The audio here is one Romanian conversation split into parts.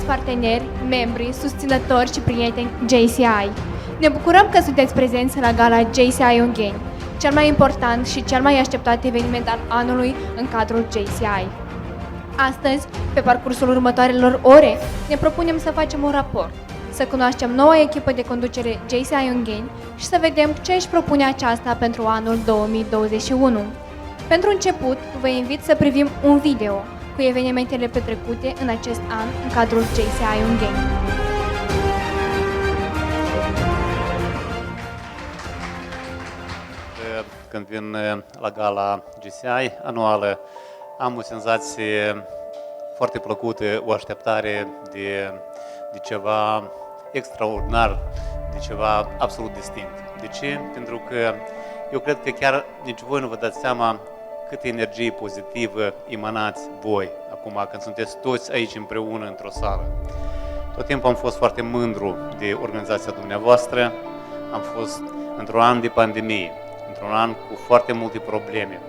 parteneri, membri, susținători și prieteni JCI. Ne bucurăm că sunteți prezenți la gala JCI Ungheni, cel mai important și cel mai așteptat eveniment al anului în cadrul JCI. Astăzi, pe parcursul următoarelor ore, ne propunem să facem un raport, să cunoaștem noua echipă de conducere JCI Ungheni și să vedem ce își propune aceasta pentru anul 2021. Pentru început, vă invit să privim un video cu evenimentele petrecute în acest an în cadrul JCI Ungheni. Când vin la gala JCI anuală, am o senzație foarte plăcută, o așteptare de ceva extraordinar, de ceva absolut distinct. De ce? Pentru că eu cred că chiar nici voi nu vă dați seama câtă energie pozitivă emanați voi, acum când sunteți toți aici împreună într-o sală. Tot timpul am fost foarte mândru de organizația dumneavoastră, am fost într-un an de pandemie, într-un an cu foarte multe probleme.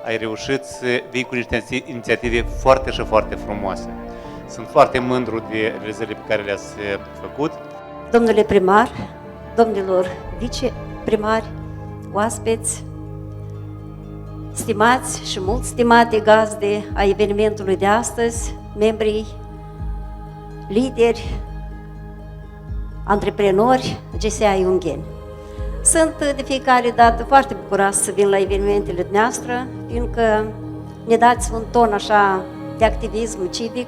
Ai reușit să vii cu niște inițiative foarte și foarte frumoase. Sunt foarte mândru de realizările pe care le-ați făcut. Domnule primar, domnilor viceprimari, oaspeți, stimați și mult stimate gazde a evenimentului de astăzi, membrii, lideri, antreprenori JCI Ungheni. Sunt de fiecare dată foarte bucuroasă să vin la evenimentele dumneavoastră, fiindcă ne dați un ton așa de activism civic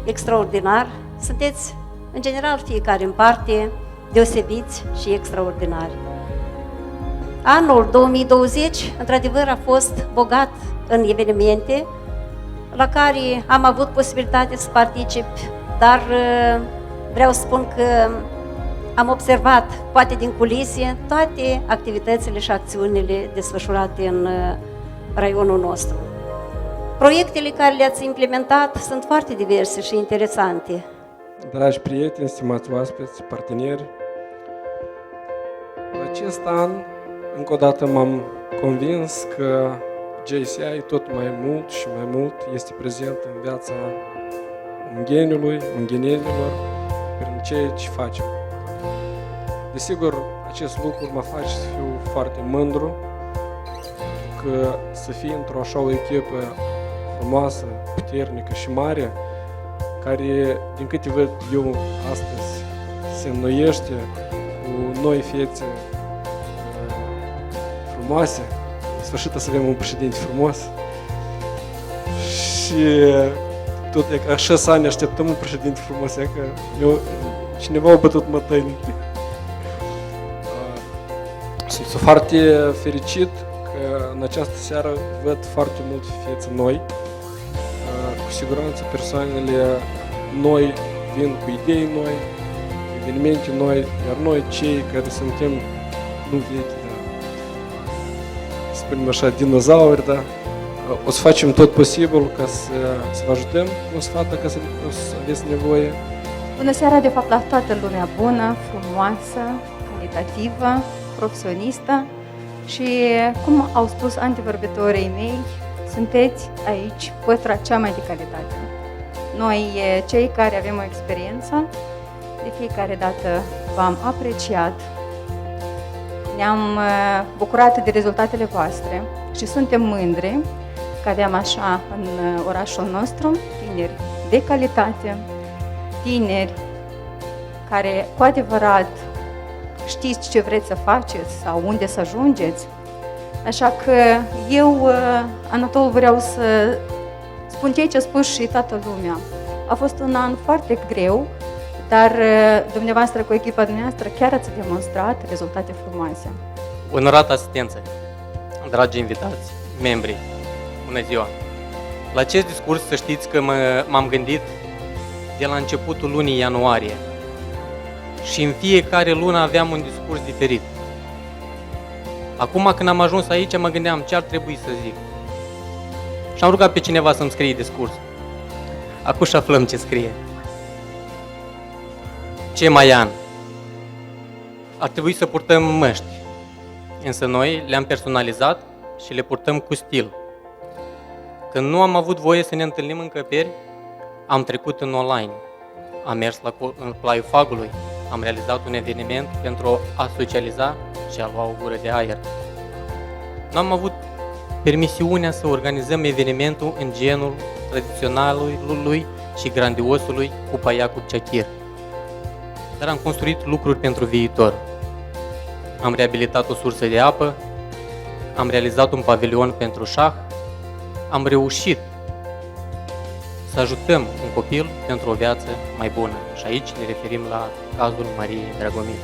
extraordinar. Sunteți, în general, fiecare în parte, deosebiți și extraordinari. Anul 2020, într-adevăr, a fost bogat în evenimente la care am avut posibilitate să particip, dar vreau să spun că am observat, poate din culise, toate activitățile și acțiunile desfășurate în raionul nostru. Proiectele care le-ați implementat sunt foarte diverse și interesante. Dragi prieteni, stimați oaspeți, parteneri, în acest an, încă o dată m-am convins că JCI tot mai mult și mai mult este prezent în viața ungheniului, unghenenilor, prin ceea ce facem. Desigur, acest lucru mă face să fiu foarte mândru, că să fii într-o așa o echipă frumoasă, puternică și mare, care, din câte văd eu astăzi, se înnoiește cu noi fețe frumoase. În sfârșit să avem un președinte frumos. Și tot e că 6 ani așteptăm un președinte frumos, e că cineva a bătut mătănii. Sunt foarte fericit că în această seară văd foarte multe fețe noi. Cu siguranță persoanele noi vin cu idei noi, evenimente noi, iar noi cei care suntem nu vechi, să spunem așa, dinozauri, da? O să facem tot posibil ca să vă ajutăm cu sfatul ca să aveți nevoie. Bună seara, de fapt, la toată lumea bună, frumoasă, calitativă, profesionistă și, cum au spus antevorbitorii mei, sunteți aici pătra cea mai de calitate. Noi, cei care avem o experiență, de fiecare dată v-am apreciat, ne-am bucurat de rezultatele voastre și suntem mândri că avem așa în orașul nostru tineri de calitate, tineri care cu adevărat știți ce vreți să faceți sau unde să ajungeți. Așa că eu, Anatol, vreau să spun ceea ce a spus și toată lumea. A fost un an foarte greu, dar dumneavoastră cu echipa dumneavoastră chiar ați demonstrat rezultate frumoase. Onorată asistență, dragi invitați, membri, bună ziua! La acest discurs să știți că m-am gândit de la începutul lunii ianuarie și în fiecare lună aveam un discurs diferit. Acum când am ajuns aici mă gândeam ce ar trebui să zic și am rugat pe cineva să-mi scrie discursul. Acum și aflăm ce scrie. Ce mai an? Ar trebui să purtăm măști, însă noi le-am personalizat și le purtăm cu stil. Când nu am avut voie să ne întâlnim în încăperi, am trecut în online. am mers în Plaiul Fagului, am realizat un eveniment pentru a socializa și a lua o gură de aer. Nu am avut permisiunea să organizăm evenimentul în genul tradiționalului și grandiosului Cupa Iacob Ciachir, dar am construit lucruri pentru viitor. Am reabilitat o sursă de apă, am realizat un pavilion pentru șah, am reușit să ajutăm un copil pentru o viață mai bună. Și aici ne referim la cazul Mariei Dragomir.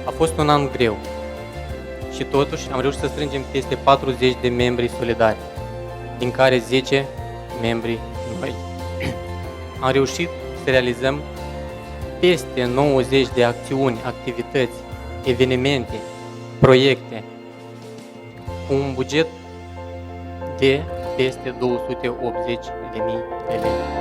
A fost un an greu și totuși am reușit să strângem peste 40 de membri solidari, din care 10 membri noi. Am reușit să realizăm peste 90 de acțiuni, activități, evenimente, proiecte, cu un buget de peste 280.000 de lei.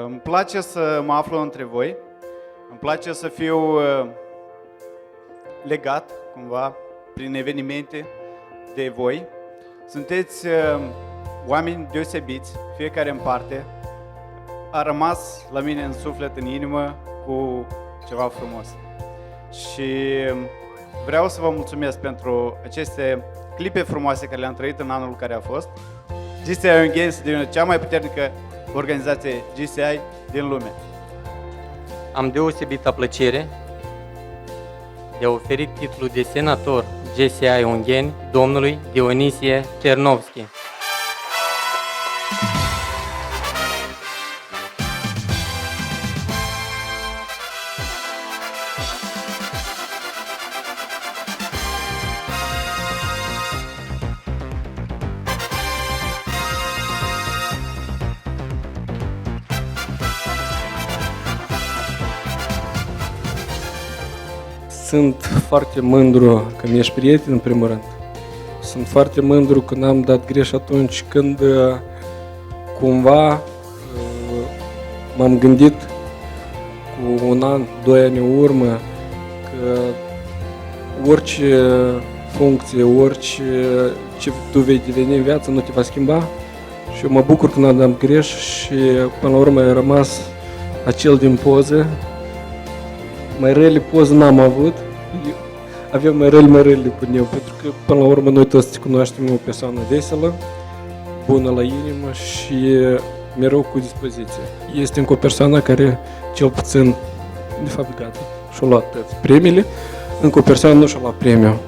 Îmi place să mă aflu între voi, îmi place să fiu legat cumva prin evenimente de voi. Sunteți oameni deosebiți, fiecare în parte. A rămas la mine în suflet, în inimă, cu ceva frumos. Și vreau să vă mulțumesc pentru aceste clipe frumoase care le-am trăit în anul care a fost. GCI Young Games devine cea mai puternică organizație GCI din lume. Am deosebită plăcere de a oferi titlul de senator GCI Ungheni domnului Dionisie Cernovski. Sunt foarte mândru că mi-ești prieten, în primul rând. Sunt foarte mândru că n-am dat greș atunci când cumva m-am gândit cu un an, 2 ani în urmă că orice funcție, orice ce tu vei deveni în viață nu te va schimba. Și eu mă bucur că n-am dat greș și până la urmă a rămas acel din poză. Mai rele poze n-am avut, aveam mai rele cu eu, pentru că până la urmă noi toți cunoaștem o persoană veselă, bună la inimă și mereu cu dispoziție. Este încă o persoană care cel puțin, de fapt gata, și-a luat premiile, încă o persoană nu și-a luat premiul.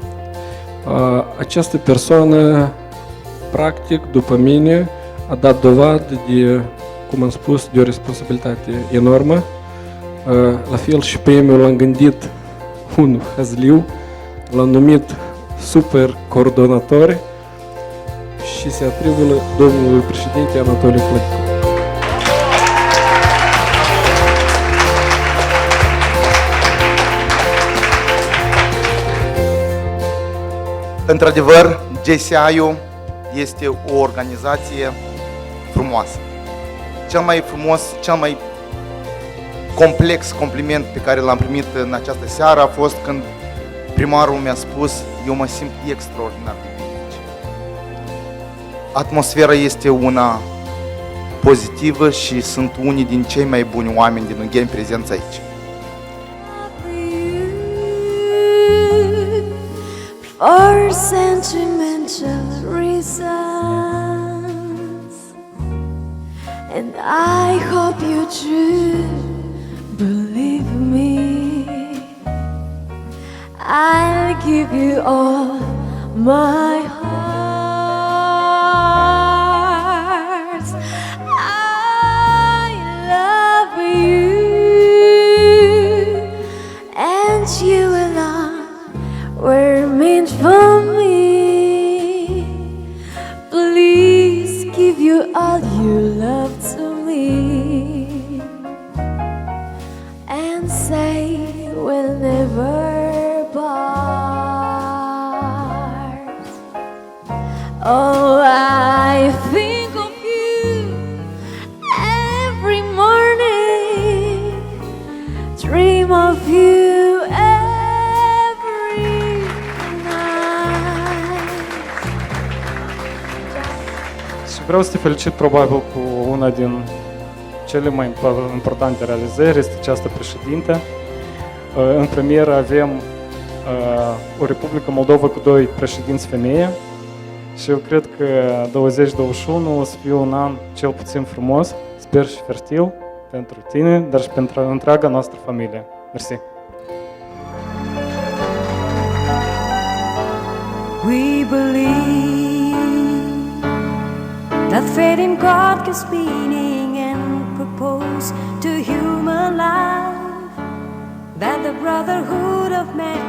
Această persoană, practic, după mine, a dat dovadă de, cum am spus, de o responsabilitate enormă. La fel și premiul l-am gândit unul hazliu, l-am numit super coordonator și se atribuie domnului președinte Anatoliu Plăticu. Într-adevăr, GSI-ul este o organizație frumoasă. Cel mai frumos, cel mai complex compliment pe care l-am primit în această seară a fost când primarul mi-a spus: eu mă simt extraordinar de bine aici. Atmosfera este una pozitivă și sunt unii din cei mai buni oameni din Ungheni prezenți aici. For sentimental reasons, and I hope you do believe me. I'll give you all my heart. I love you, and you alone were meant for me. Please give you all your love to me, and say we'll never part. Oh, I think of you every morning, dream of you every night. Și vreau să te felicit probabil cu una din cele mai importante realizări, este această președinte. În premieră avem o Republică Moldova cu 2 președinți femeie și eu cred că 2021 o să fie un an cel puțin frumos, sper și fertil pentru tine, dar și pentru întreaga noastră familie. Mersi! We believe that fate in God gives meaning and purpose to human life, that the brotherhood of man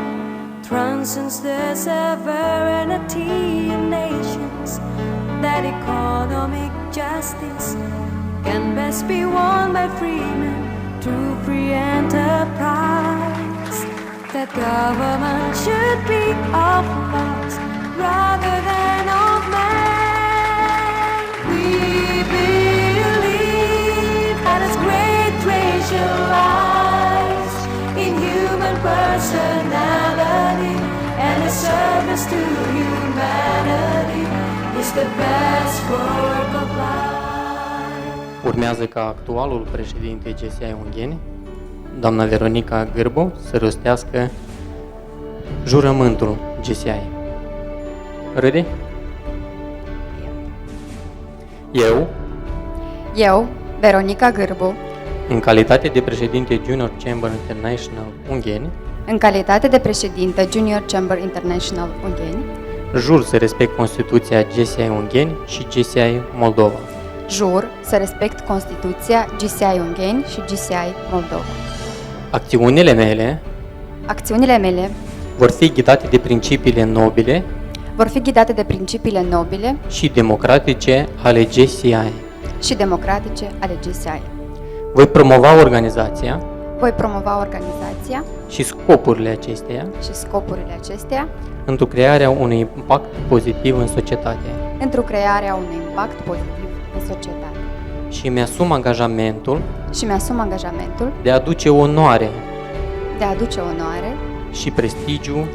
transcends the sovereignty of nations, that economic justice can best be won by free men through free enterprise, that government should be of laws rather than of man. We believe that His great treasure lies in human personality, and His service to humanity is the best work of life. Urmează ca actualul președinte GSI Ungheni, doamna Veronica Gârbu, să rostească jurământul GSI. Ready? Eu, Veronica Gârbu, în calitate de președinte Junior Chamber International Ungheni, în calitate de președinte Junior Chamber International Ungheni, jur să respect Constituția GSI Ungheni și GSI Moldova. jur să respect Constituția GSI Ungheni și GSI Moldova. Acțiunile mele vor fi ghidate de principiile nobile și democratice ale GSI. Voi promova organizația și scopurile acesteia pentru crearea unui impact pozitiv în societate. Și mi-asum angajamentul de a aduce onoare și prestigiu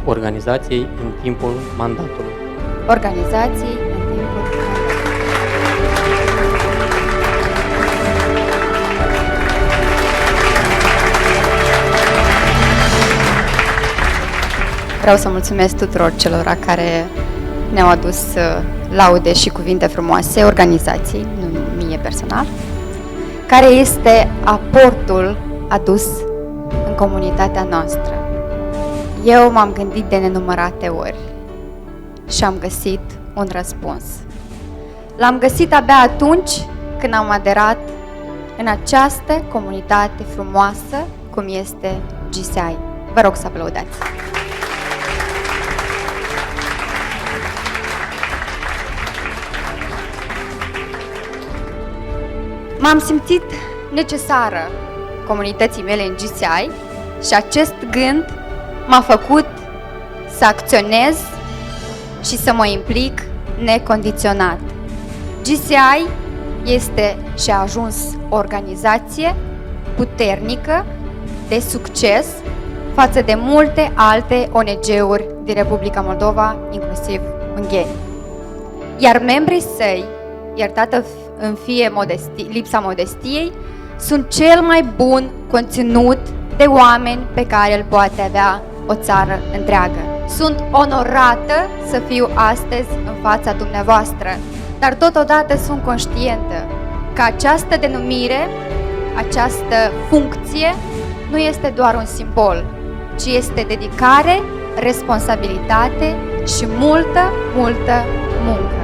organizației în timpul mandatului. Vreau să mulțumesc tuturor celor care ne-au adus laude și cuvinte frumoase organizației, nu mie personal, care este aportul adus în comunitatea noastră. Eu m-am gândit de nenumărate ori și am găsit un răspuns. L-am găsit abia atunci când am aderat în această comunitate frumoasă cum este GCI. Vă rog să aplaudați! M-am simțit necesară comunității mele în GCI și acest gând m-a făcut să acționez și să mă implic necondiționat. GCI este și a ajuns o organizație puternică, de succes, față de multe alte ONG-uri din Republica Moldova, inclusiv ungheni. Iar membrii săi, iertată în fie lipsa modestiei, sunt cel mai bun conținut de oameni pe care îl poate avea o țară întreagă. Sunt onorată să fiu astăzi în fața dumneavoastră, dar totodată sunt conștientă că această denumire, această funcție, nu este doar un simbol, ci este dedicare, responsabilitate și multă, multă muncă.